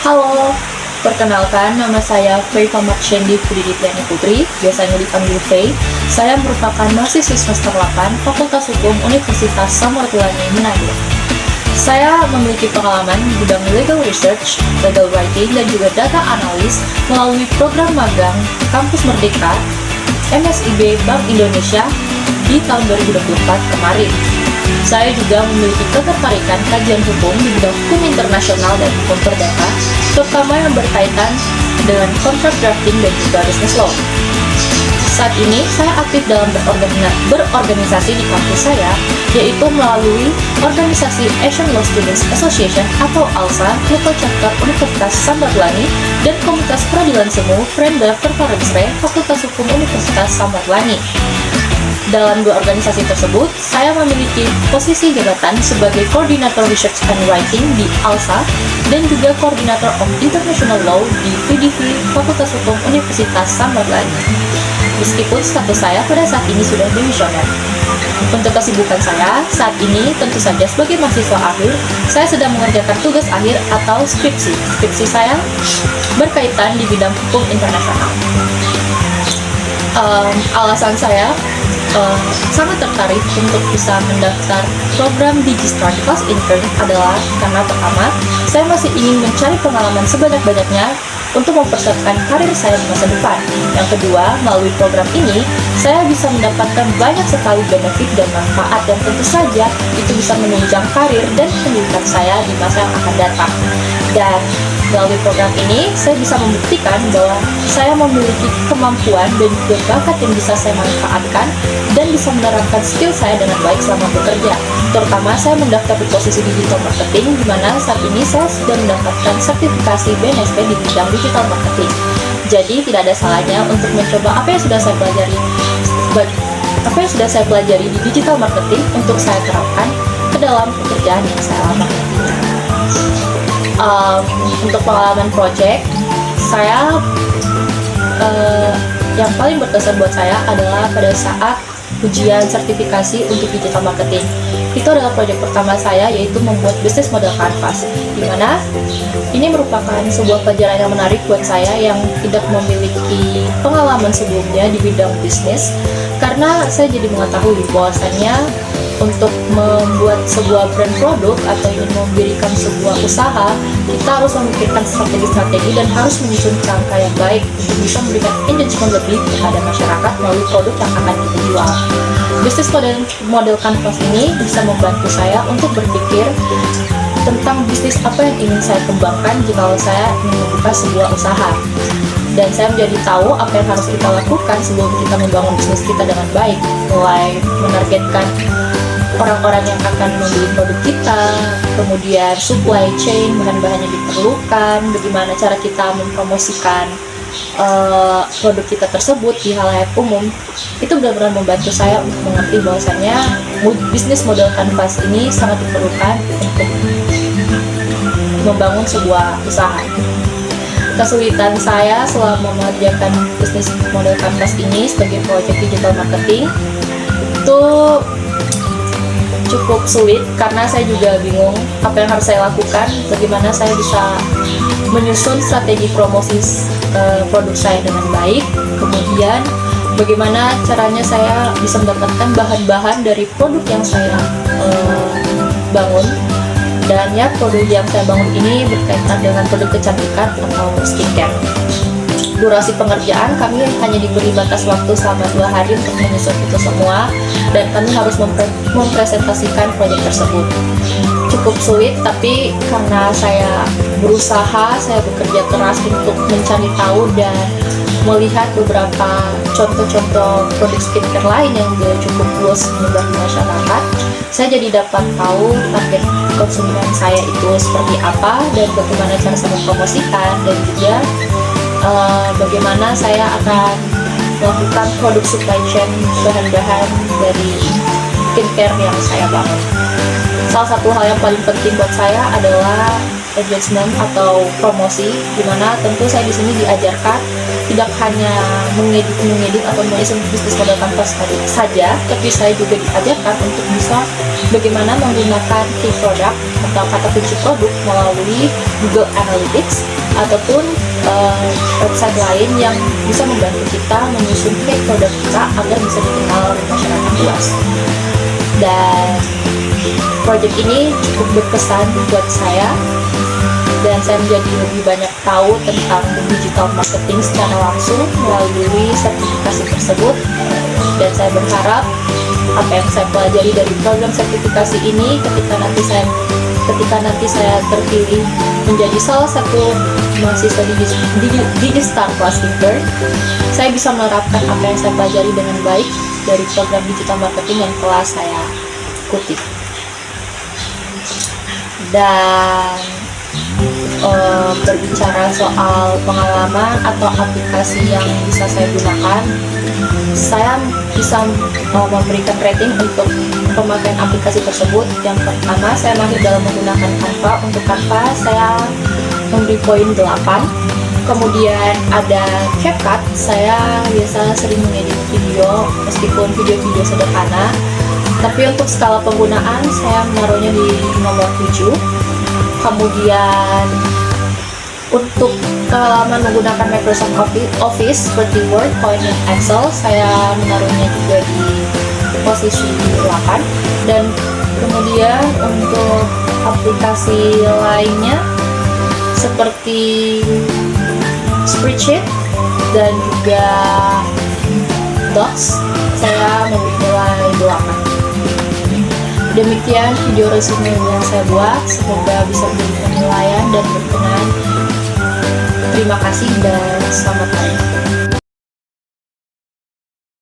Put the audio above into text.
Halo, perkenalkan nama saya Faye Pamarchendi Pudidityani Putri, biasanya dipanggil Faye. Saya merupakan mahasiswi semester 8 Fakultas Hukum Universitas Samratulangi Manado. Saya memiliki pengalaman di bidang legal research, legal writing, dan juga data analis melalui program magang Kampus Merdeka MSIB Bank Indonesia di tahun 2024 kemarin. Saya juga memiliki ketertarikan kajian hukum di bidang hukum internasional dan hukum perdata, terutama yang berkaitan dengan contract drafting dan juga business law. Saat ini, saya aktif dalam berorganisasi di kampus saya, yaitu melalui organisasi Asian Law Students Association atau ALSA, Local Chapter Universitas Samratulangi, dan Komunitas Peradilan Semu Frenda Vervarensre Fakultas Hukum Universitas Samratulangi. Dalam dua organisasi tersebut, saya memiliki posisi jabatan sebagai Koordinator Research and Writing di ALSA dan juga Koordinator of International Law di VDV Fakultas Hukum Universitas Samratulangi. Meskipun status saya pada saat ini sudah demisioner. Untuk kesibukan saya, saat ini tentu saja sebagai mahasiswa akhir, saya sedang mengerjakan tugas akhir atau skripsi. Skripsi saya berkaitan di bidang hukum internasional. Alasan saya sangat tertarik untuk bisa mendaftar program Digistart Class Intern adalah karena pertama, saya masih ingin mencari pengalaman sebanyak-banyaknya untuk mempersiapkan karir saya di masa depan. Yang kedua, melalui program ini, saya bisa mendapatkan banyak sekali benefit dan manfaat yang tentu saja itu bisa menunjang karir dan pendidikan saya di masa yang akan datang. Dan melalui program ini, saya bisa membuktikan bahwa saya memiliki kemampuan dan juga bakat yang bisa saya manfaatkan dan bisa menerapkan skill saya dengan baik selama bekerja. Terutama saya mendaftar di posisi digital marketing, di mana saat ini saya sudah mendapatkan sertifikasi BNSP di bidang digital marketing. Jadi tidak ada salahnya untuk mencoba apa yang sudah saya pelajari di digital marketing untuk saya terapkan ke dalam pekerjaan yang saya lamar nantinya. Untuk pengalaman project, saya yang paling berkesan buat saya adalah pada saat ujian sertifikasi untuk digital marketing. Itu adalah proyek pertama saya, yaitu membuat bisnis model canvas, di mana ini merupakan sebuah pelajaran yang menarik buat saya yang tidak memiliki pengalaman sebelumnya di bidang bisnis, karena saya jadi mengetahui bahwasannya untuk membuat sebuah brand produk atau ingin memberikan sebuah usaha, kita harus memikirkan strategi-strategi dan harus menyusun kerangka yang baik untuk bisa memberikan engagement lebih kepada masyarakat melalui produk yang akan kita jual. Bisnis model canvas ini bisa membantu saya untuk berpikir tentang bisnis apa yang ingin saya kembangkan jika saya ingin membuka sebuah usaha. Dan saya menjadi tahu apa yang harus kita lakukan sebelum kita membangun bisnis kita dengan baik, mulai menargetkan orang-orang yang akan membeli produk kita, kemudian supply chain, bahan-bahan yang diperlukan, bagaimana cara kita mempromosikan produk kita tersebut di halayak umum. Itu benar-benar membantu saya untuk mengerti bahwasannya bisnis model canvas ini sangat diperlukan untuk membangun sebuah usaha. Kesulitan saya selama mengerjakan bisnis model canvas ini sebagai proyek digital marketing itu cukup sulit, karena saya juga bingung apa yang harus saya lakukan, bagaimana saya bisa menyusun strategi promosi produk saya dengan baik, kemudian bagaimana caranya saya bisa mendapatkan bahan-bahan dari produk yang saya bangun. Dan ya, produk yang saya bangun ini berkaitan dengan produk kecantikan atau skincare. Durasi pengerjaan kami hanya diberi batas waktu selama 2 hari untuk menyusun itu semua, dan kami harus mempresentasikan proyek tersebut. Cukup sulit, tapi karena saya berusaha, saya bekerja keras untuk mencari tahu dan melihat beberapa contoh-contoh produk skincare lain yang juga cukup luas menyebar di masyarakat, saya jadi dapat tahu target konsumen saya itu seperti apa dan bagaimana cara saya mempromosikan, dan juga bagaimana saya akan melakukan produk supply chain bahan-bahan dari skincare yang saya bangun. Salah satu hal yang paling penting buat saya adalah engagement atau promosi, di mana tentu saya di sini diajarkan tidak hanya mengedit atau menyusun bisnis model canvas saja, tapi saya juga diajarkan untuk bisa bagaimana menggunakan key product atau kata kunci produk melalui Google Analytics ataupun website lain yang bisa membantu kita menyusun paid produk kita agar bisa dikenal oleh masyarakat luas. Dan project ini cukup berkesan buat saya, dan saya menjadi lebih banyak tahu tentang digital marketing secara langsung melalui sertifikasi tersebut. Dan saya berharap apa yang saya pelajari dari program sertifikasi ini ketika nanti saya terpilih menjadi salah satu mahasiswa Digistar kelas Thinker, saya bisa menerapkan apa yang saya pelajari dengan baik dari program digital marketing yang telah saya ikuti. Dan berbicara soal pengalaman atau aplikasi yang bisa saya gunakan, saya bisa memberikan rating untuk pemakaian aplikasi tersebut. Yang pertama, saya mahir dalam menggunakan Canva. Untuk Canva saya memberi poin 8. Kemudian ada CapCut, saya biasa sering mengedit video meskipun video-video sederhana, tapi untuk skala penggunaan saya menaruhnya di nomor 7. Kemudian untuk pengalaman menggunakan Microsoft Office seperti Word, PowerPoint, dan Excel, saya menaruhnya juga di posisi 8. Dan kemudian untuk aplikasi lainnya seperti Spreadsheet dan juga Docs, saya memberi nilai 8. Demikian video resume yang saya buat, semoga bisa memberikan penilaian dan berkenan. Terima kasih dan selamat hari.